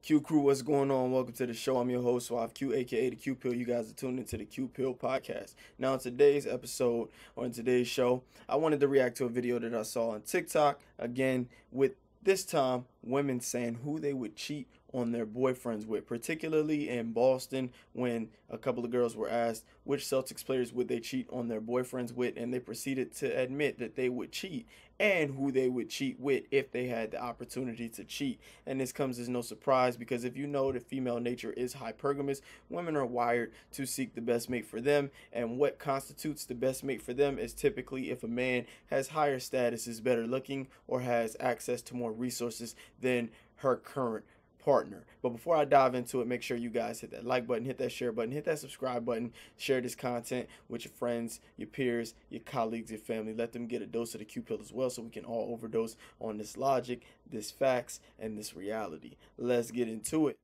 Q Crew, what's going on? Welcome to the show. I'm your host, Suave Q, aka the Q Pill. You guys are tuned into the Q Pill podcast. Now, in today's episode, or in today's show, I wanted to react to a video that I saw on TikTok, again, with this time women saying who they would cheat on their boyfriends with, particularly in Boston, when a couple of girls were asked which Celtics players would they cheat on their boyfriends with, and they proceeded to admit that they would cheat and who they would cheat with if they had the opportunity to cheat. And this comes as no surprise, because if you know that female nature is hypergamous, women are wired to seek the best mate for them, and what constitutes the best mate for them is typically if a man has higher status, is better looking, or has access to more resources than her current partner. But before I dive into it, make sure you guys hit that like button, hit that share button, hit that subscribe button, share this content with your friends, your peers, your colleagues, your family. Let them get a dose of the Q pill as well, so we can all overdose on this logic, this facts, and this reality. Let's get into it.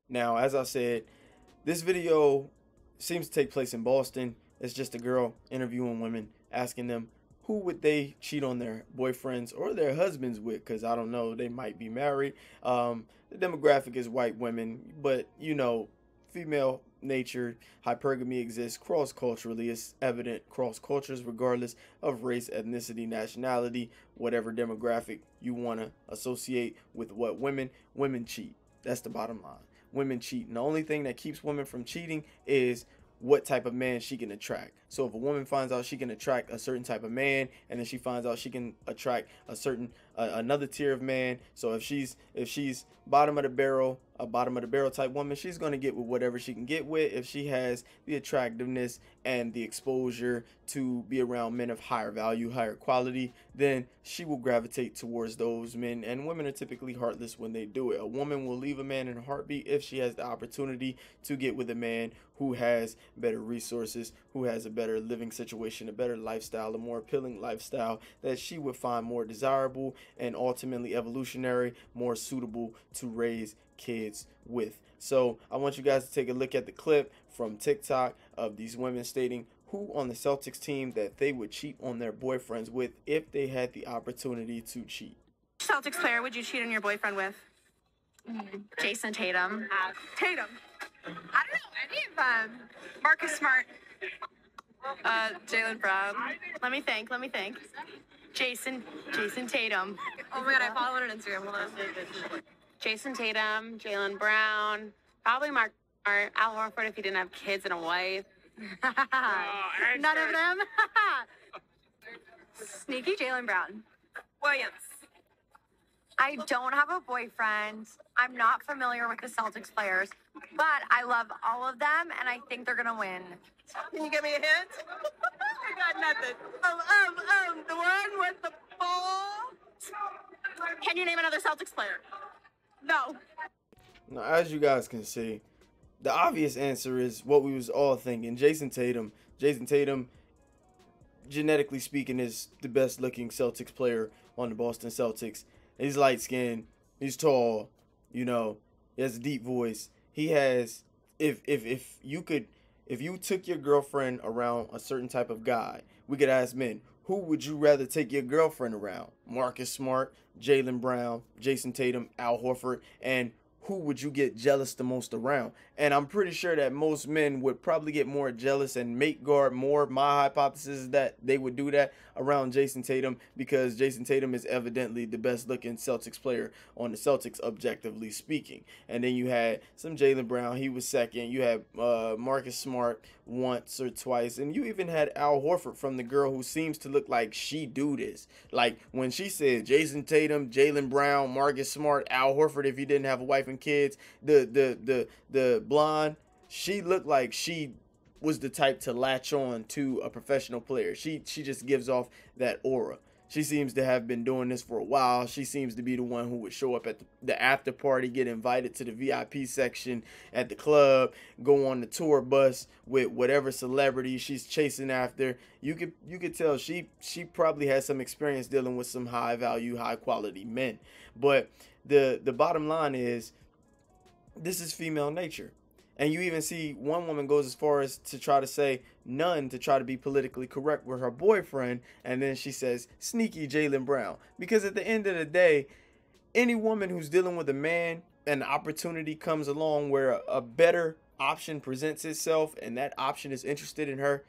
Now, as I said, this video seems to take place in Boston. It's just a girl interviewing women, asking them who would they cheat on their boyfriends or their husbands with, because I don't know, they might be married. The demographic is white women, but you know, female nature, hypergamy exists cross-culturally. It's evident cross cultures, regardless of race, ethnicity, nationality, whatever demographic you want to associate with what women cheat. That's the bottom line. Women cheat, and the only thing that keeps women from cheating is what type of man she can attract. So if a woman finds out she can attract a certain type of man, and then she finds out she can attract a certain another tier of man, so if she's bottom of the barrel, a bottom of the barrel type woman, she's going to get with whatever she can get with. If she has the attractiveness and the exposure to be around men of higher value, higher quality, then she will gravitate towards those men. And women are typically heartless when they do it. A woman will leave a man in a heartbeat if she has the opportunity to get with a man who has better resources, who has a better living situation, a better lifestyle, a more appealing lifestyle that she would find more desirable and ultimately evolutionary, more suitable to raise kids with. So I want you guys to take a look at the clip from TikTok of these women stating who on the Celtics team that they would cheat on their boyfriends with if they had the opportunity to cheat. Celtics player would you cheat on your boyfriend with? Jason Tatum. Tatum. I don't know any of them. Marcus Smart. Jaylen Brown. Let me think. Jason Tatum. Oh my god, I follow it on Instagram. Hold on. Jason Tatum, Jaylen Brown, probably Mark or Al Horford if he didn't have kids and a wife. None of them. Sneaky Jaylen Brown. Williams. I don't have a boyfriend. I'm not familiar with the Celtics players, but I love all of them, and I think they're gonna win. Can you give me a hint? I got nothing. The one with the ball. Can you name another Celtics player? No. Now, as you guys can see, the obvious answer is what we was all thinking. Jason Tatum. Jason Tatum, genetically speaking, is the best looking Celtics player on the Boston Celtics. He's light skinned, he's tall, you know, he has a deep voice. He has, if you took your girlfriend around a certain type of guy, we could ask men, who would you rather take your girlfriend around? Marcus Smart, Jaylen Brown, Jason Tatum, Al Horford, and who would you get jealous the most around? And I'm pretty sure that most men would probably get more jealous and mate guard more. My hypothesis is that they would do that around Jason Tatum, because Jason Tatum is evidently the best looking Celtics player on the Celtics, objectively speaking. And then you had some Jaylen Brown, he was second. You had Marcus Smart once or twice, and you even had Al Horford from the girl who seems to look like she do this. Like when she said Jason Tatum, Jaylen Brown, Marcus Smart, Al Horford if he didn't have a wife and kids, the blonde, she looked like she was the type to latch on to a professional player. She just gives off that aura. She seems to have been doing this for a while. She seems to be the one who would show up at the after party, get invited to the VIP section at the club, go on the tour bus with whatever celebrity she's chasing after. You could tell she probably has some experience dealing with some high value, high quality men. But the bottom line is, this is female nature. And you even see one woman goes as far as to try to say none, to try to be politically correct with her boyfriend, and then she says sneaky Jaylen Brown. Because at the end of the day, any woman who's dealing with a man and the opportunity comes along where a better option presents itself and that option is interested in her,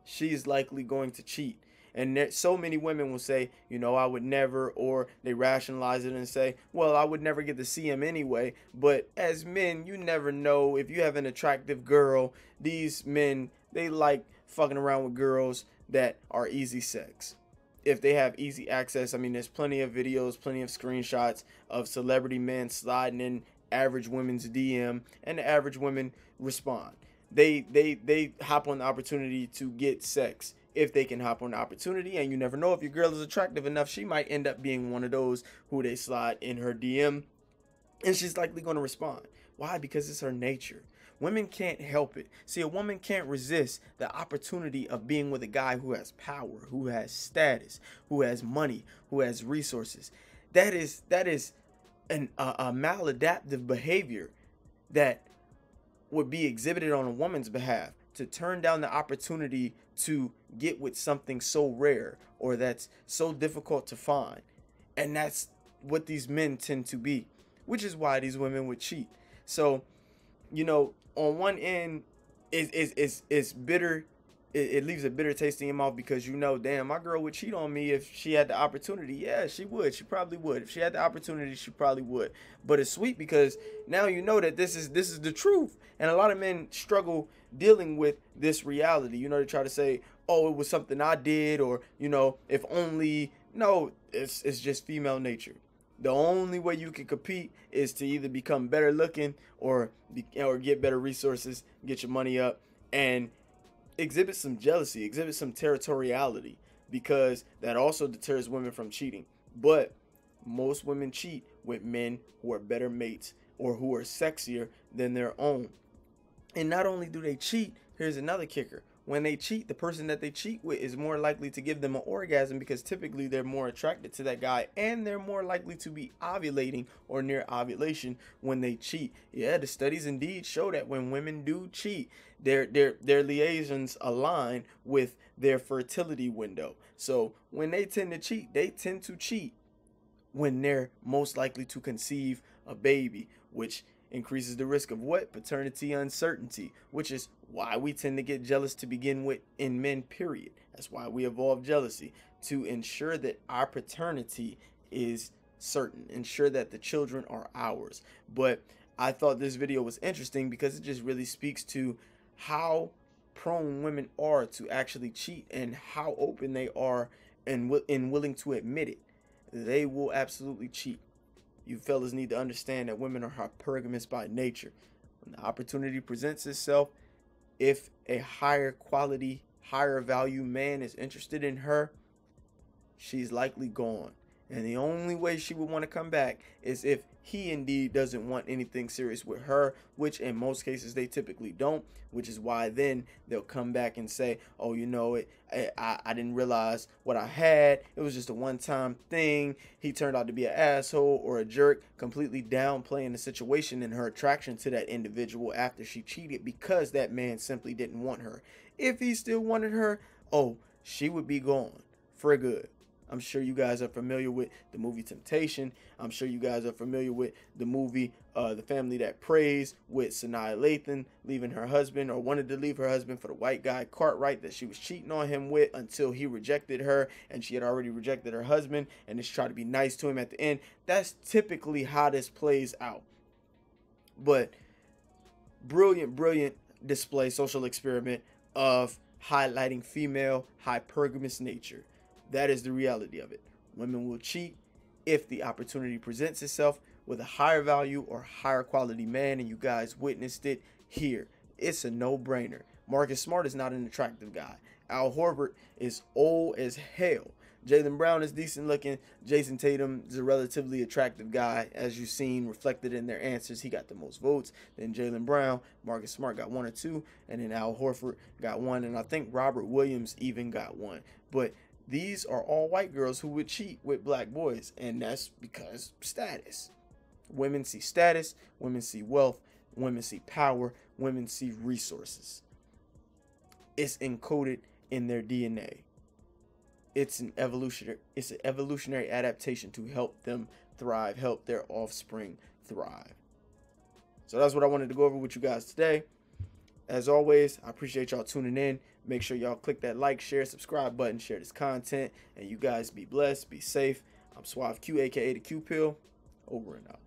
she's likely going to cheat. And there, so many women will say, you know, I would never, or they rationalize it and say, well, I would never get to see him anyway. But as men, you never know. If you have an attractive girl, these men, they like fucking around with girls that are easy sex. If they have easy access, I mean, there's plenty of videos, plenty of screenshots of celebrity men sliding in average women's DM, and the average women respond. They hop on the opportunity to get sex if they can hop on the opportunity, and you never know, if your girl is attractive enough, she might end up being one of those who they slide in her DM, and she's likely going to respond. Why? Because it's her nature. Women can't help it. See, a woman can't resist the opportunity of being with a guy who has power, who has status, who has money, who has resources. That is a maladaptive behavior that would be exhibited on a woman's behalf, to turn down the opportunity to get with something so rare or that's so difficult to find. And that's what these men tend to be, which is why these women would cheat. So, you know, on one end, it's bitter. It leaves a bitter taste in your mouth, because you know, damn, my girl would cheat on me if she had the opportunity. Yeah, she would. She probably would. If she had the opportunity, she probably would. But it's sweet because now you know that this is the truth. And a lot of men struggle dealing with this reality. You know, they try to say, oh, it was something I did, or, you know, if only. No, it's just female nature. The only way you can compete is to either become better looking or get better resources, get your money up, and exhibit some jealousy, exhibit some territoriality, because that also deters women from cheating. But most women cheat with men who are better mates or who are sexier than their own. And not only do they cheat, here's another kicker. When they cheat, the person that they cheat with is more likely to give them an orgasm, because typically they're more attracted to that guy, and they're more likely to be ovulating or near ovulation when they cheat. Yeah, the studies indeed show that when women do cheat, their liaisons align with their fertility window. So when they tend to cheat when they're most likely to conceive a baby, which increases the risk of what? Paternity uncertainty, which is why we tend to get jealous to begin with in men, period. That's why we evolved jealousy, to ensure that our paternity is certain, ensure that the children are ours. But I thought this video was interesting because it just really speaks to how prone women are to actually cheat, and how open they are and willing to admit it. They will absolutely cheat. You fellas need to understand that women are hypergamous by nature. When the opportunity presents itself, if a higher quality, higher value man is interested in her, she's likely gone. And the only way she would want to come back is if he indeed doesn't want anything serious with her, which in most cases they typically don't, which is why then they'll come back and say, oh, you know, I didn't realize what I had. It was just a one-time thing. He turned out to be an asshole or a jerk, completely downplaying the situation and her attraction to that individual after she cheated, because that man simply didn't want her. If he still wanted her, oh, she would be gone for good. I'm sure you guys are familiar with the movie Temptation. I'm sure you guys are familiar with the movie The Family That Prays, with Sanaa Lathan leaving her husband, or wanted to leave her husband, for the white guy Cartwright that she was cheating on him with, until he rejected her, and she had already rejected her husband and just tried to be nice to him at the end. That's typically how this plays out. But brilliant display, social experiment of highlighting female hypergamous nature. That is the reality of it. Women will cheat if the opportunity presents itself with a higher value or higher quality man, and you guys witnessed it here. It's a no-brainer. Marcus Smart is not an attractive guy. Al Horford is old as hell. Jaylen Brown is decent looking. Jason Tatum is a relatively attractive guy, as you've seen reflected in their answers. He got the most votes. Then Jaylen Brown, Marcus Smart got 1 or 2, and then Al Horford got 1, and I think Robert Williams even got 1. But these are all white girls who would cheat with black boys, and that's because status. Women see status, women see wealth, women see power, women see resources. It's encoded in their DNA. It's an evolutionary adaptation to help them thrive, help their offspring thrive. So that's what I wanted to go over with you guys today. As always, I appreciate y'all tuning in. Make sure y'all click that like, share, subscribe button, share this content, and you guys be blessed, be safe. I'm Suave Q, aka the Q Pill. Over and out.